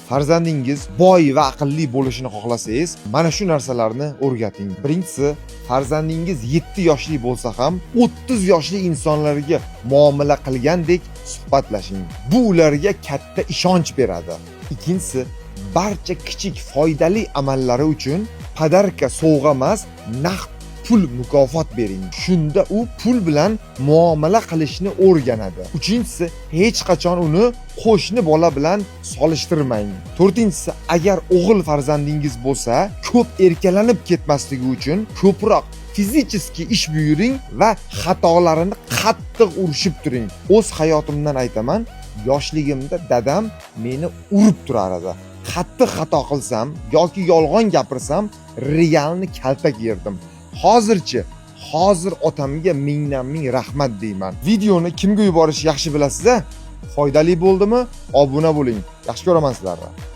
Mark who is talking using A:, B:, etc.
A: farzandingiz boy va aqlli bo'lishini xohlasangiz, mana shu narsalarni o'rgating. Birinchisi, farzandingiz 7 yoshli bo'lsa ham 30 yoshli insonlarga muomala qilgandek suhbatlashing. Bu ularga katta ishonch beradi. Ikkinchisi, barcha kichik foydali amallari uchun podarka sovg'a emas, naqd pul mukofot bering. Shunda u pul bilan muomala qilishni o'rganadi. Uchinchisi, hech qachon uni qo'shni bola bilan solishtirmang. To'rtinchisi, agar o'g'il farzandingiz bo'lsa, ko'p erkalanib ketmasligi uchun ko'proq fizikiski ish buyuring va xatolarini qattiq urishib turing. O'z hayotimdan aytaman, yoshligimda dadam meni urib turar edi. Qattiq xato qilsam yoki yolg'on gapirsam, realni kaltak yerdim. Hozir otamga mingdan ming rahmat deyman. Videoni kimga yuborish yaxshi bilasiz-a? Foydali bo'ldimi? Obuna bo'ling. Yaxshi ko'raman sizlarni.